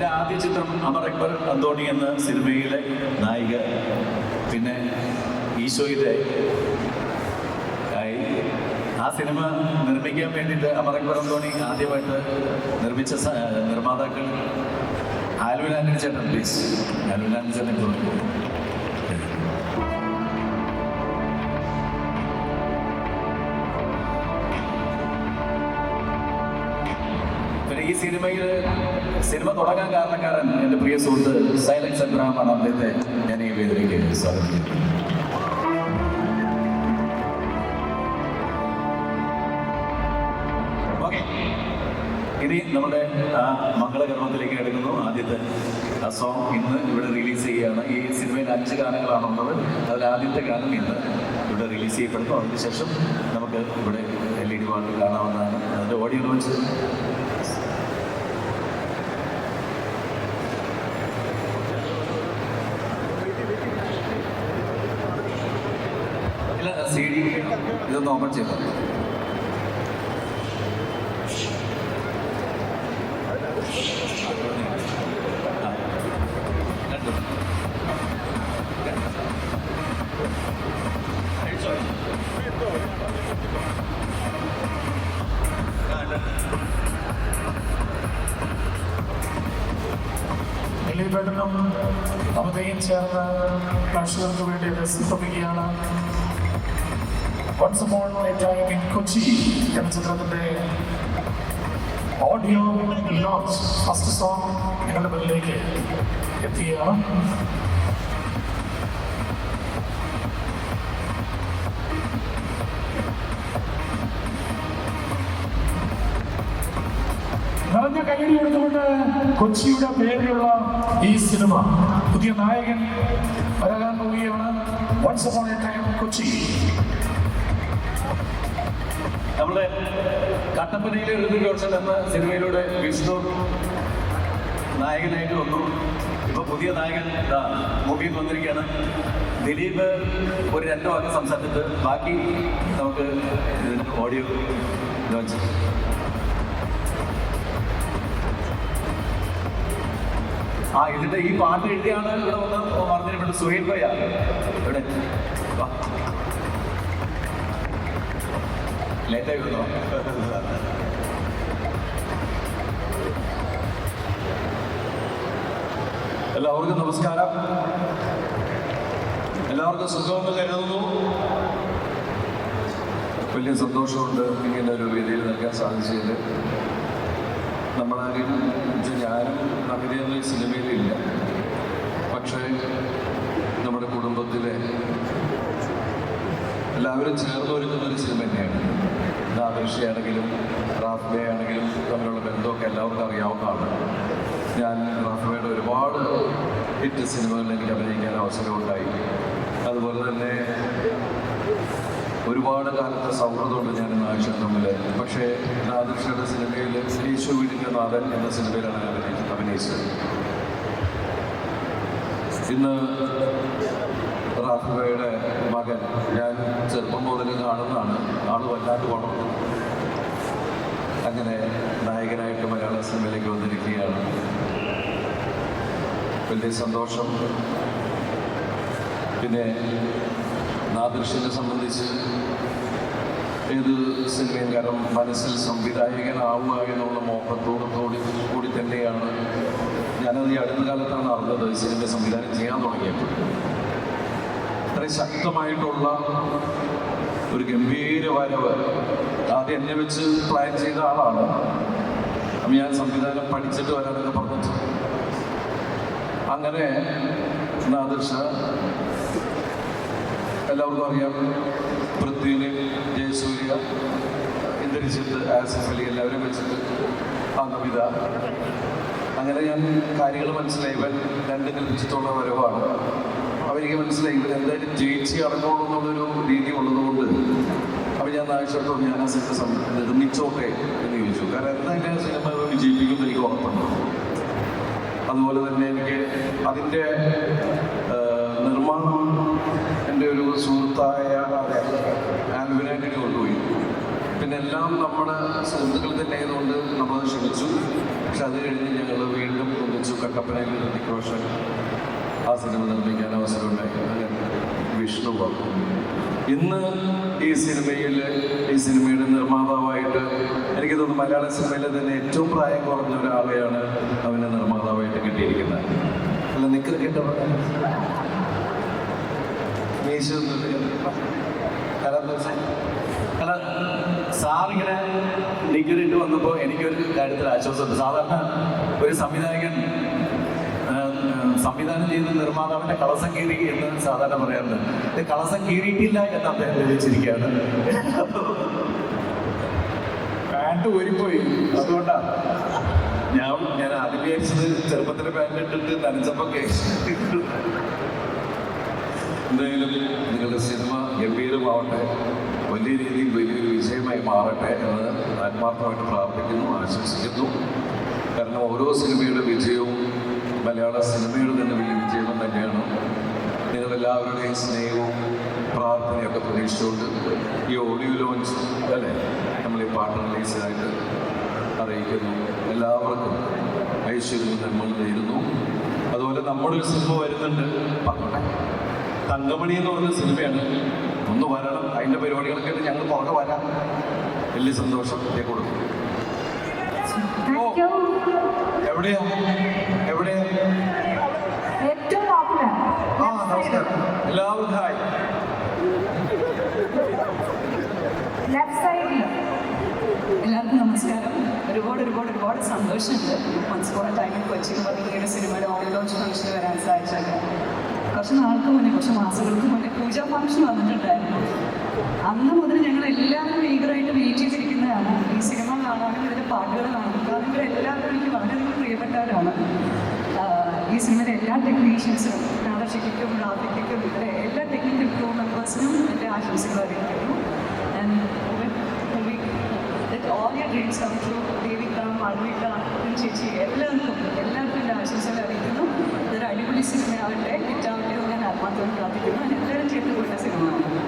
എൻ്റെ ആദ്യ ചിത്രം അമർ അക്ബർ അന്തോണി എന്ന സിനിമയിലെ നായിക. പിന്നെ ഈശോയുടെ ആ സിനിമ നിർമ്മിക്കാൻ വേണ്ടിയിട്ട് അമർ അക്ബർ അന്തോണി ആദ്യമായിട്ട് നിർമ്മിച്ച നിർമ്മാതാക്കൾ ആലുവ ആന്റണി ചേട്ടൻ. പ്ലീസ് ആലുവ ആന്റണി ചേട്ടൻ തോന്നി. പിന്നെ ഈ സിനിമ തുടങ്ങാൻ കാരണക്കാരൻ എൻ്റെ പ്രിയ സുഹൃത്ത് സൈലൻസ് അബ്രഹാമാണ്. അദ്ദേഹത്തെ ഞാൻ ഈ വേദിയിലേക്ക് സ്വാഗതം ചെയ്യുന്നു. ഇനി നമ്മുടെ മംഗളകർമ്മത്തിലേക്ക് എടുക്കുന്നു. ആദ്യത്തെ ആ സോങ് ഇന്ന് ഇവിടെ റിലീസ് ചെയ്യുകയാണ്. ഈ സിനിമയിൽ 5 ഗാനങ്ങളാണുള്ളത്. അതിൽ ആദ്യത്തെ ഗാനം ഇന്ന് ഇവിടെ റിലീസ് ചെയ്യപ്പെടുന്നു. അതിനുശേഷം നമുക്ക് ഇവിടെ LED വാർഡ് കാണാവുന്നതാണ്. അതിൻ്റെ ഓഡിയോ ലോഞ്ച് ഇല്ല, CD ഇതൊന്ന് ഓപ്പൺ ചെയ്തു. ദിലീപേട്ടനും അമതയും ചേർന്ന് പ്രേക്ഷകർക്ക് വേണ്ടി രസിപ്പിക്കുകയാണ്. Once upon a time in Kochi എന്ന ചിത്രത്തിന്റെ ഓഡിയോ ലോഞ്ച് ഫസ്റ്റ് സോങ് നിങ്ങളുടെ മുന്നിലേക്ക് എത്തുകയാണ്. നിറഞ്ഞ കൈയടി കൊടുത്തുകൊണ്ട് കൊച്ചിയുടെ പേരിലുള്ള ഈ സിനിമ പുതിയ നായകൻ വരാൻ പോവുകയാണ്. Once upon a time Kochi. നമ്മുടെ കട്ടപ്പനയിലെ ഋതിക് റോഷൻ എന്ന സിനിമയിലൂടെ വിഷ്ണു നായകനായിട്ട് വന്നു. ഇപ്പോൾ പുതിയ നായകൻ മൂവിയിൽ വന്നിരിക്കുകയാണ്. ദിലീപ് ഒരു 2 വാക്ക് സംസാരിച്ചിട്ട് ബാക്കി നമുക്ക് ഇതിൻ്റെ ഓഡിയോ ലോഞ്ച്. ഇതിന്റെ ഈ പാട്ട് എഴുതിയാണ് ഇവിടെ വന്ന് പറഞ്ഞിട്ടുണ്ട് സുഹൈൽ ഭയ്യ. ഇവിടെ ലേറ്റായി വന്നോ? എല്ലാവർക്കും നമസ്കാരം. എല്ലാവർക്കും സുഖമെന്ന് കരുതുന്നു. വലിയ സന്തോഷമുണ്ട് ഇങ്ങനെ ഒരു വേദിയിൽ നിൽക്കാൻ സാധിച്ചതിൽ. നമ്മളാരും ഞാനും നമിതയൊന്നും ഈ സിനിമയിലില്ല. പക്ഷേ നമ്മുടെ കുടുംബത്തിലെ എല്ലാവരും ചേർന്ന് ഒരുക്കുന്നൊരു സിനിമ തന്നെയാണ്. ആദർശയാണെങ്കിലും റാഫ്ബയാണെങ്കിലും തമ്മിലുള്ള ബന്ധമൊക്കെ എല്ലാവർക്കും അറിയാവുന്നതാണ്. ഞാൻ റാഫ്ബയുടെ ഒരുപാട് ഹിറ്റ് സിനിമകളിൽ എനിക്ക് അഭിനയിക്കാൻ അവസരമുണ്ടായി. അതുപോലെ തന്നെ ഒരുപാട് കാലത്തെ സൗഹൃദമുണ്ട് ഞാൻ നായകൻ തമ്മിൽ. പക്ഷേ ആദർശയുടെ സിനിമയിൽ യേശു വീടിൻ്റെ നാഥൻ എന്ന സിനിമയിലാണ് ഞാൻ അഭിനയിച്ചത്. ഇന്ന് റാഫിബയുടെ മകൻ ഞാൻ ചെറുപ്പം മുതൽ കാണുന്നതാണ്. ആള് വല്ലാണ്ട് വളർന്നു. അങ്ങനെ നായകനായിട്ട് മലയാള സിനിമയിലേക്ക് വന്നിരിക്കുകയാണ്. വലിയ സന്തോഷം. പിന്നെ നാദൃശ്യനെ സംബന്ധിച്ച് ഏത് സിനിമയും കാരണം മനസ്സിൽ സംവിധായകനാവുക എന്നുള്ള മോഹത്തോടു കൂടി തന്നെയാണ് ഞാനത് ഈ അടുത്ത കാലത്താണ് അറിഞ്ഞത്. ഈ സിനിമ സംവിധാനം ചെയ്യാൻ തുടങ്ങിയപ്പോൾ അത്രയും ശക്തമായിട്ടുള്ള ഒരു ഗംഭീര വരവ് ആദ്യം എന്നെ വെച്ച് പ്ലാൻ ചെയ്ത ആളാണ്. അപ്പം ഞാൻ സംവിധാനം പഠിച്ചിട്ട് വരാനൊക്കെ പറഞ്ഞിട്ട് അങ്ങനെ നാദൃശ എല്ലാവർക്കും അറിയാം. പൃഥ്വിനെ, ജയസൂര്യ, ഇന്ദ്രജിത്ത്, ആസിഫ് അലി എല്ലാവരും വെച്ചിട്ട് നമിത. അങ്ങനെ ഞാൻ കാര്യങ്ങൾ മനസ്സിലായി. ഇവൻ 2 കൽപ്പിച്ചിട്ടുള്ള വരവാണ്. അവരെനിക്ക് മനസ്സിലായി ഇവൻ എന്തായാലും ജയിച്ച് ഇറങ്ങുള്ളൂ എന്നുള്ളൊരു രീതി ഉള്ളതുകൊണ്ട് അപ്പം ഞാൻ നായകത്തോട് ഞാൻ ആ സിനിമ നിർമ്മിച്ചോട്ടെ എന്ന് ചോദിച്ചു. കാരണം എന്തായാലും ആ സിനിമ വിജയിപ്പിക്കുമെന്ന് എനിക്ക് ഉറപ്പുണ്ട്. അതുപോലെ തന്നെ എനിക്ക് അതിൻ്റെ നിർമ്മാണം എൻ്റെ ഒരു സുഹൃത്തായ ആൽവിനായിട്ടിന് കൊണ്ടുപോയി. പിന്നെ എല്ലാം നമ്മുടെ സുഹൃത്തുക്കൾ തന്നെ ആയതുകൊണ്ട് നമ്മളത് ക്ഷണിച്ചു. പക്ഷെ അത് കഴിഞ്ഞ് ഞങ്ങൾ വീണ്ടും ഒന്നിച്ചു. കട്ടപ്പനയിൽ ഋതിക് റോഷൻ ആ സിനിമ നിർമ്മിക്കാൻ അവസരമുണ്ടായി. അങ്ങനെ വിഷ്ണു വന്നു. ഇന്ന് ഈ സിനിമയുടെ നിർമ്മാതാവായിട്ട് എനിക്ക് തോന്നുന്നു മലയാള സിനിമയിലെ തന്നെ ഏറ്റവും പ്രായം കുറഞ്ഞ ഒരാളെയാണ് അവന് നിർമ്മാതാവായിട്ട് കിട്ടിയിരിക്കുന്നത്. അല്ല നിൽക്കുന്ന കേട്ടോ അല്ല സാറിങ്ങനെ ഡിഗ്രി ഇട്ട് വന്നപ്പോൾ എനിക്കൊരു കാര്യത്തിൽ ആശ്വാസമുണ്ട്. സാധാരണ ഒരു സംവിധായകൻ സംവിധാനം ചെയ്ത നിർമ്മാതാവിന്റെ കളസം കീറി എന്ന് സാധാരണ പറയാറുണ്ട്. ഇത് കളസം കീറിയിട്ടില്ല എന്ന് അദ്ദേഹം ലഭിച്ചിരിക്കുകയാണ്. പാൻറ് ഊരിപ്പോയി, അതുകൊണ്ടാണ് ഞാൻ ആദ്യം വിചാരിച്ചത് ചെറുപ്പത്തിൽ പാൻറ് ഇട്ടിട്ട് നനച്ചപ്പൊക്കെ. എന്തായാലും നിങ്ങളുടെ സിനിമ ഗംഭീരമാവട്ടെ, വലിയ രീതിയിൽ വലിയൊരു വിജയമായി മാറട്ടെ എന്ന് ആത്മാർത്ഥമായിട്ട് പ്രാർത്ഥിക്കുന്നു, ആശംസിക്കുന്നു. കാരണം ഓരോ സിനിമയുടെ വിജയവും മലയാള സിനിമയുടെ തന്നെ വലിയ വിജയം തന്നെയാണ്. നിങ്ങളെല്ലാവരുടെയും സ്നേഹവും പ്രാർത്ഥനയൊക്കെ പ്രതീക്ഷിച്ചുകൊണ്ട് ഈ ഓഡിയോ ലോഞ്ച് അല്ലേ നമ്മൾ ഈ പാട്ട് റിലീസായിട്ട് അറിയിക്കുന്നു. എല്ലാവർക്കും ഐശ്വര്യവും നമ്മൾ നേരുന്നു. അതുപോലെ നമ്മുടെ ഒരു സിനിമ വരുന്നുണ്ട്, പറഞ്ഞോട്ടെ, തങ്കമണി എന്ന് പറഞ്ഞ സിനിമയാണ്. ഒന്ന് വരണം, അതിൻ്റെ പരിപാടികളൊക്കെ ആയിട്ട് ഞങ്ങൾ പുറകെ വരാം. വലിയ സന്തോഷം കൊടുക്കും. എവിടെയാ ആ നമസ്കാരം എല്ലാവർക്കും ഹായ്. എല്ലാവർക്കും നമസ്കാരം. ഒരുപാട് സന്തോഷമുണ്ട് വൺസ് അപ്പോൺ എ ടൈമിൽ കൊച്ചിയിൽ പറഞ്ഞ സിനിമയുടെ ഓഡിയോ ലോഞ്ച് ഫംഗ്ഷന് വരാൻ സാധിച്ചത്. കുറച്ച് നാൾക്ക് മുന്നേ, കുറച്ച് മാസങ്ങൾക്ക് മുന്നേ പൂജ ഫംഗ്ഷൻ വന്നിട്ടുണ്ടായിരുന്നു. അന്ന് മുതൽ ഞങ്ങൾ എല്ലാവരും ഈഗറായിട്ട് വെയിറ്റ് ചെയ്തിരിക്കുന്നതാണ് ഈ സിനിമ കാണാനും ഇതിൻ്റെ പാട്ടുകൾ കാണാനും. കാരണം ഇവരെല്ലാവരും എനിക്ക് വളരെയധികം പ്രിയപ്പെട്ടവരാണ്. ഈ സിനിമയിലെ എല്ലാ ടെക്നീഷ്യൻസിനും, നാടർഷിക്കും റാഫിക്കും ഇവരെ എല്ലാ ടെക്നിക്കൽ ക്രൂ മെമ്പേഴ്സിനും എൻ്റെ ആശംസകൾ അറിയിക്കുന്നു. all your dreams come true. Devika, Malavika, ചേച്ചി എല്ലാവർക്കും എൻ്റെ ആശംസകൾ അറിയിക്കുന്നു. ഇതൊരു അടിപൊളി സിനിമയാവട്ടെ, ഹിറ്റാവട്ടെ എന്ന് ഞാൻ ആത്മാർത്ഥമായി പ്രാർത്ഥിക്കുന്നു. എല്ലാവരും ചെയ്തു പോയ സിനിമയാണ്.